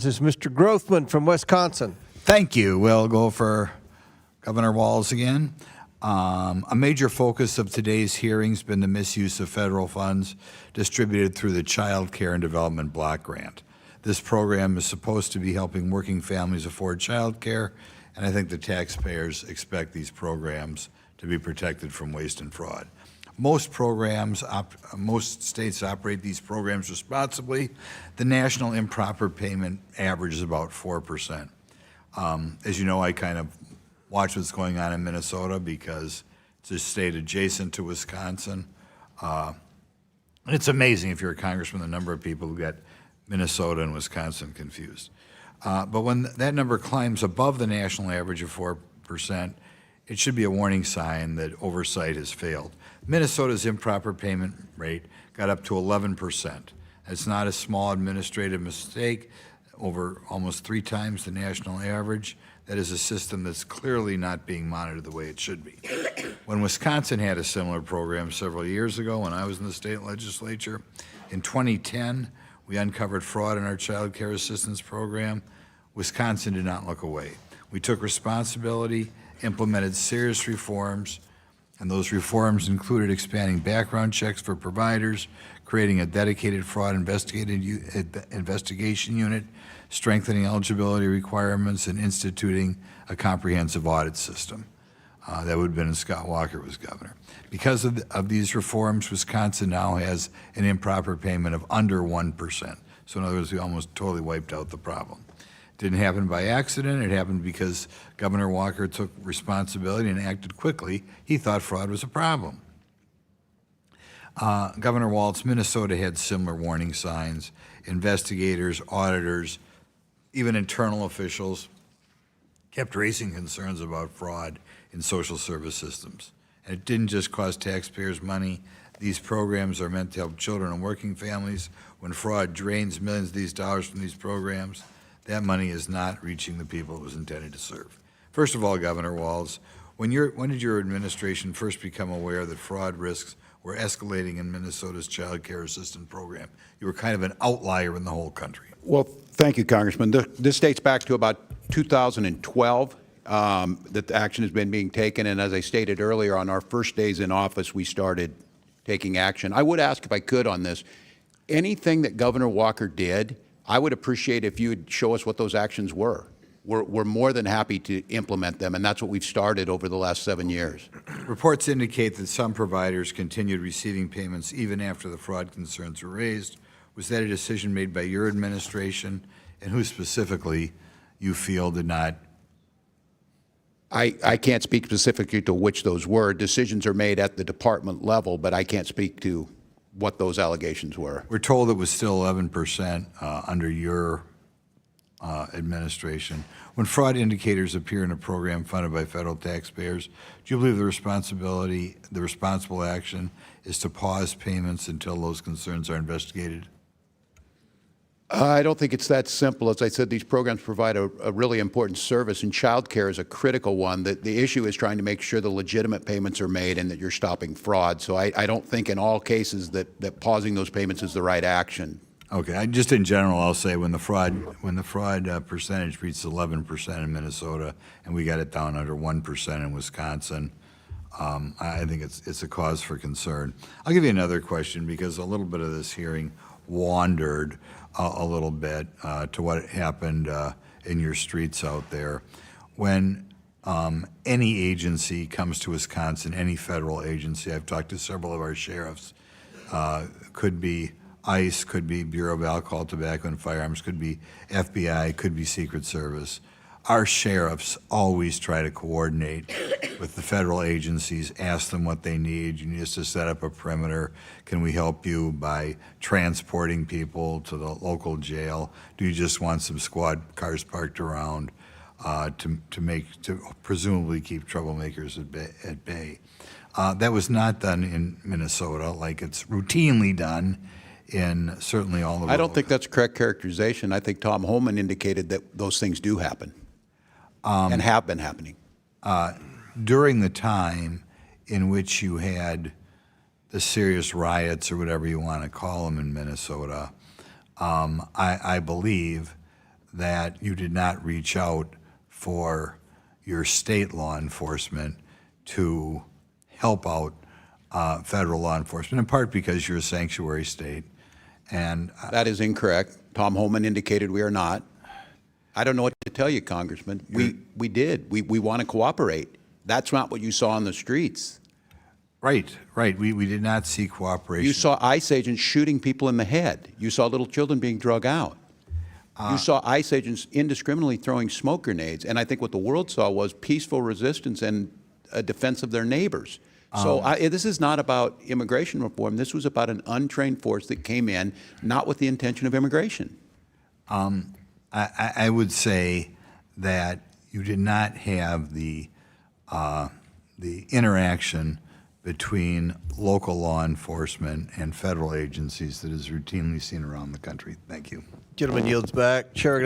This is Mr. Grothman from Wisconsin. Thank you. We'll go for Governor Walz again. A major focus of today's hearing has been the misuse of federal funds distributed through the Child Care and Development Block Grant. This program is supposed to be helping working families afford child care, and I think the taxpayers expect these programs to be protected from waste and fraud. Most states operate these programs responsibly. The national improper payment average is about 4%. As you know, I kind of watch what's going on in Minnesota because it's a state adjacent to Wisconsin. It's amazing if you're a congressman, the number of people who get Minnesota and Wisconsin confused. But when that number climbs above the national average of 4%, it should be a warning sign that oversight has failed. Minnesota's improper payment rate got up to 11%. It's not a small administrative mistake, over almost 3 times the national average. That is a system that's clearly not being monitored the way it should be. When Wisconsin had a similar program several years ago, when I was in the state legislature, in 2010, we uncovered fraud in our child care assistance program. Wisconsin did not look away. We took responsibility, implemented serious reforms, and those reforms included expanding background checks for providers, creating a dedicated fraud investigation unit, strengthening eligibility requirements, and instituting a comprehensive audit system. That would have been when Scott Walker was governor. Because of these reforms, Wisconsin now has an improper payment of under 1%. So in other words, we almost totally wiped out the problem. Didn't happen by accident. It happened because Governor Walker took responsibility and acted quickly. He thought fraud was a problem. Governor Walz, Minnesota had similar warning signs. Investigators, auditors, even internal officials kept raising concerns about fraud in social service systems. And it didn't just cost taxpayers money. These programs are meant to help children and working families. When fraud drains millions of these dollars from these programs, that money is not reaching the people it was intended to serve. First of all, Governor Walz, when did your administration first become aware that fraud risks were escalating in Minnesota's child care assistance program? You were kind of an outlier in the whole country. Well, thank you, Congressman. This dates back to about 2012 that the action has been being taken, and as I stated earlier, on our first days in office, we started taking action. I would ask, if I could, on this, anything that Governor Walker did, I would appreciate if you would show us what those actions were. We're more than happy to implement them, and that's what we've started over the last 7 years. Reports indicate that some providers continued receiving payments even after the fraud concerns were raised. Was that a decision made by your administration, and who specifically you feel did not? I can't speak specifically to which those were. Decisions are made at the department level, but I can't speak to what those allegations were. We're told it was still 11% under your administration. When fraud indicators appear in a program funded by federal taxpayers, do you believe the responsible action is to pause payments until those concerns are investigated? I don't think it's that simple. As I said, these programs provide a really important service, and child care is a critical one. The issue is trying to make sure the legitimate payments are made and that you're stopping fraud. So I don't think in all cases that pausing those payments is the right action. Okay, just in general, I'll say when the fraud percentage reaches 11% in Minnesota, and we got it down under 1% in Wisconsin, I think it's a cause for concern. I'll give you another question because a little bit of this hearing wandered a little bit to what happened in your streets out there. When any agency comes to Wisconsin, any federal agency, I've talked to several of our sheriffs, could be ICE, could be Bureau of Alcohol, Tobacco, and Firearms, could be FBI, could be Secret Service. Our sheriffs always try to coordinate with the federal agencies, ask them what they need. You need us to set up a perimeter. Can we help you by transporting people to the local jail? Do you just want some squad cars parked around to presumably keep troublemakers at bay? That was not done in Minnesota like it's routinely done in certainly all the. I don't think that's a correct characterization. I think Tom Homan indicated that those things do happen and have been happening. During the time in which you had the serious riots or whatever you want to call them in Minnesota, I believe that you did not reach out for your state law enforcement to help out federal law enforcement, in part because you're a sanctuary state. And That is incorrect. Tom Holman indicated we are not. I don't know what to tell you, Congressman. We did. We want to cooperate. That's not what you saw on the streets. right. We did not see cooperation. You saw ICE agents shooting people in the head. You saw little children being drug out. You saw ICE agents indiscriminately throwing smoke grenades. And I think what the world saw was peaceful resistance and a defense of their neighbors. So this is not about immigration reform. This was about an untrained force that came in, not with the intention of immigration. I would say that you did not have the interaction between local law enforcement and federal agencies that is routinely seen around the country. Thank you. Gentleman yields back. Chair